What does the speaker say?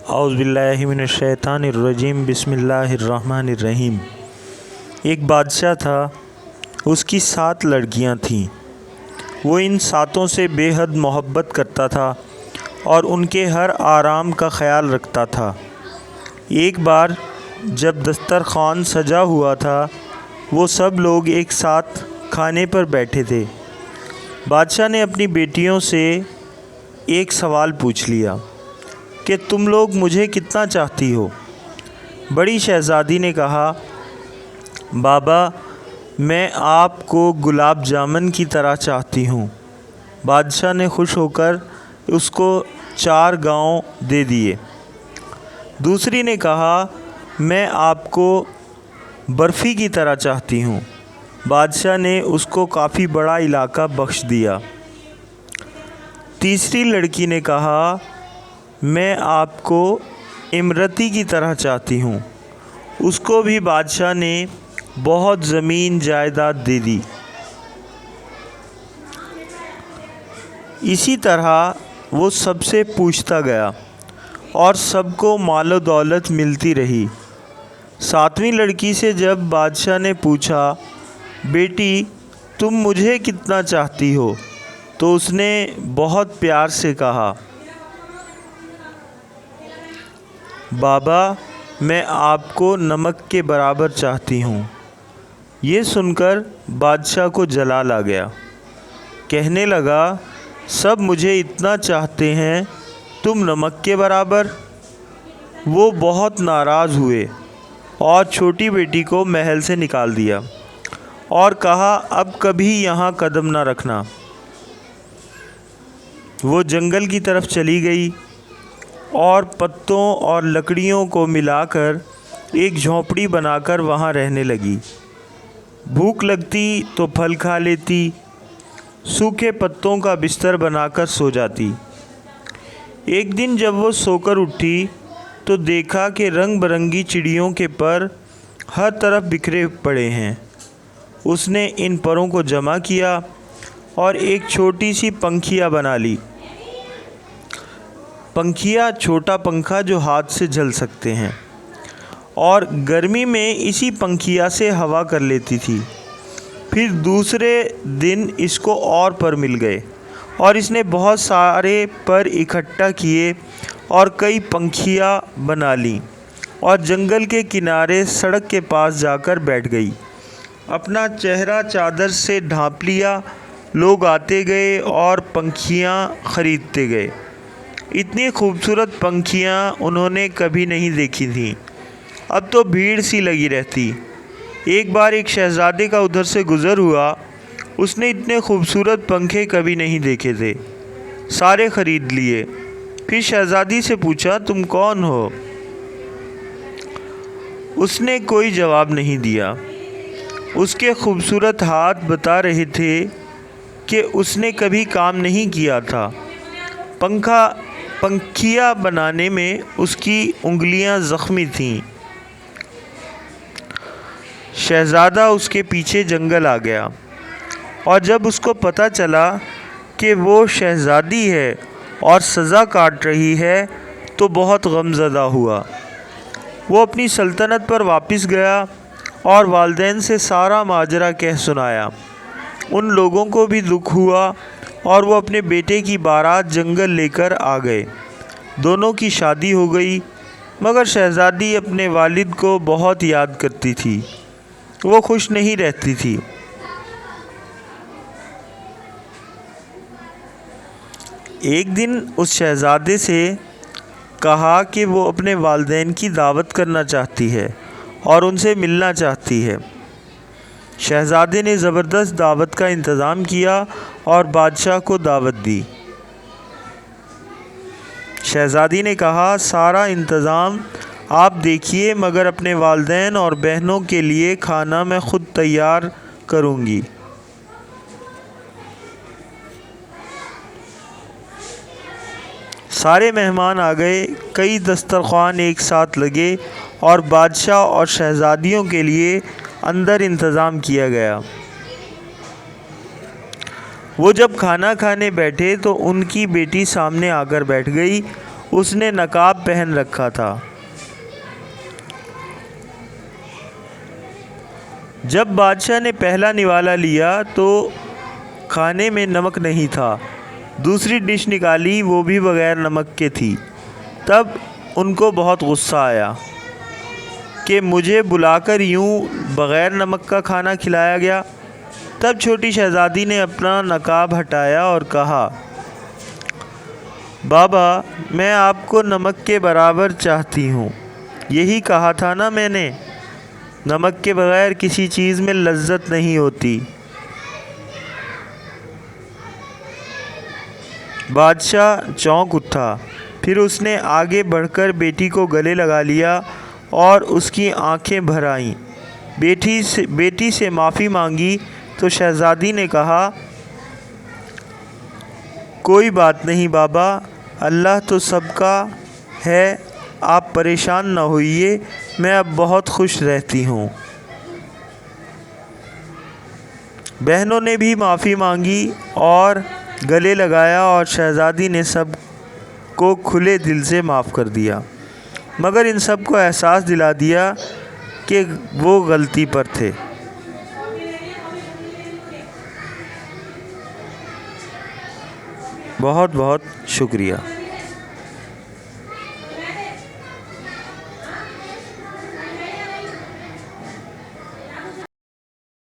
اعوذ باللہ من الشیطان الرجیم بسم اللہ الرحمن الرحیم۔ ایک بادشاہ تھا، اس کی 7 لڑکیاں تھیں۔ وہ ان 7 سے بے حد محبت کرتا تھا اور ان کے ہر آرام کا خیال رکھتا تھا۔ ایک بار جب دسترخوان سجا ہوا تھا، وہ سب لوگ ایک ساتھ کھانے پر بیٹھے تھے۔ بادشاہ نے اپنی بیٹیوں سے ایک سوال پوچھ لیا کہ تم لوگ مجھے کتنا چاہتی ہو؟ بڑی شہزادی نے کہا، بابا میں آپ کو گلاب جامن کی طرح چاہتی ہوں۔ بادشاہ نے خوش ہو کر اس کو 4 گاؤں دے دیے۔ دوسری نے کہا، میں آپ کو برفی کی طرح چاہتی ہوں۔ بادشاہ نے اس کو کافی بڑا علاقہ بخش دیا۔ تیسری لڑکی نے کہا، میں آپ کو امرتی کی طرح چاہتی ہوں۔ اس کو بھی بادشاہ نے بہت زمین جائیداد دے دی۔ اسی طرح وہ سب سے پوچھتا گیا اور سب کو مال و دولت ملتی رہی۔ 7ویں لڑکی سے جب بادشاہ نے پوچھا، بیٹی تم مجھے کتنا چاہتی ہو؟ تو اس نے بہت پیار سے کہا، بابا میں آپ کو نمک کے برابر چاہتی ہوں۔ یہ سن کر بادشاہ کو جلال آ گیا۔ کہنے لگا، سب مجھے اتنا چاہتے ہیں، تم نمک کے برابر؟ وہ بہت ناراض ہوئے اور چھوٹی بیٹی کو محل سے نکال دیا اور کہا، اب کبھی یہاں قدم نہ رکھنا۔ وہ جنگل کی طرف چلی گئی اور پتوں اور لکڑیوں کو ملا کر ایک جھونپڑی بنا کر وہاں رہنے لگی۔ بھوک لگتی تو پھل کھا لیتی، سوکھے پتوں کا بستر بنا کر سو جاتی۔ ایک دن جب وہ سو کر اٹھی تو دیکھا کہ رنگ برنگی چڑیوں کے پر ہر طرف بکھرے پڑے ہیں۔ اس نے ان پروں کو جمع کیا اور ایک چھوٹی سی پنکھیا بنا لی۔ پنکھیا چھوٹا پنکھا جو ہاتھ سے جھل سکتے ہیں، اور گرمی میں اسی پنکھیا سے ہوا کر لیتی تھی۔ پھر دوسرے دن اس کو اور پر مل گئے اور اس نے بہت سارے پر اکٹھا کیے اور کئی پنکھیا بنا لیں اور جنگل کے کنارے سڑک کے پاس جا کر بیٹھ گئی۔ اپنا چہرہ چادر سے ڈھانپ لیا۔ لوگ آتے گئے اور پنکھیاں خریدتے گئے۔ اتنی خوبصورت پنکھیاں انہوں نے کبھی نہیں دیکھی تھیں۔ اب تو بھیڑ سی لگی رہتی۔ ایک بار ایک شہزادے کا ادھر سے گزر ہوا۔ اس نے اتنے خوبصورت پنکھے کبھی نہیں دیکھے تھے، سارے خرید لیے۔ پھر شہزادی سے پوچھا، تم کون ہو؟ اس نے کوئی جواب نہیں دیا۔ اس کے خوبصورت ہاتھ بتا رہے تھے کہ اس نے کبھی کام نہیں کیا تھا۔ پنکھیا بنانے میں اس کی انگلیاں زخمی تھیں۔ شہزادہ اس کے پیچھے جنگل آ گیا اور جب اس کو پتہ چلا کہ وہ شہزادی ہے اور سزا کاٹ رہی ہے تو بہت غم زدہ ہوا۔ وہ اپنی سلطنت پر واپس گیا اور والدین سے سارا ماجرا کہہ سنایا۔ ان لوگوں کو بھی دکھ ہوا اور وہ اپنے بیٹے کی بارات جنگل لے کر آ گئے۔ دونوں کی شادی ہو گئی، مگر شہزادی اپنے والد کو بہت یاد کرتی تھی۔ وہ خوش نہیں رہتی تھی۔ ایک دن اس شہزادے سے کہا کہ وہ اپنے والدین کی دعوت کرنا چاہتی ہے اور ان سے ملنا چاہتی ہے۔ شہزادے نے زبردست دعوت کا انتظام کیا اور بادشاہ کو دعوت دی۔ شہزادی نے کہا، سارا انتظام آپ دیکھیے، مگر اپنے والدین اور بہنوں کے لیے کھانا میں خود تیار کروں گی۔ سارے مہمان آ گئے، کئی دسترخوان ایک ساتھ لگے اور بادشاہ اور شہزادیوں کے لیے اندر انتظام کیا گیا۔ وہ جب کھانا کھانے بیٹھے تو ان کی بیٹی سامنے آ کر بیٹھ گئی اس نے نقاب پہن رکھا تھا۔ جب بادشاہ نے پہلا نوالا لیا تو کھانے میں نمک نہیں تھا۔ دوسری ڈش نکالی، وہ بھی بغیر نمک کے تھی۔ تب ان کو بہت غصہ آیا کہ مجھے بلا کر یوں بغیر نمک کا کھانا کھلایا گیا۔ تب چھوٹی شہزادی نے اپنا نقاب ہٹایا اور کہا، بابا، میں آپ کو نمک کے برابر چاہتی ہوں۔ یہی کہا تھا نا میں نے، نمک کے بغیر کسی چیز میں لذت نہیں ہوتی۔ بادشاہ چونک اٹھا، پھر اس نے آگے بڑھ کر بیٹی کو گلے لگا لیا اور اس کی آنکھیں بھر آئیں۔ بیٹی سے معافی مانگی تو شہزادی نے کہا، کوئی بات نہیں بابا، اللہ تو سب کا ہے، آپ پریشان نہ ہوئیے، میں اب بہت خوش رہتی ہوں۔ بہنوں نے بھی معافی مانگی اور گلے لگایا اور شہزادی نے سب کو کھلے دل سے معاف کر دیا، مگر ان سب کو احساس دلا دیا کہ وہ غلطی پر تھے۔ بہت بہت شکریہ۔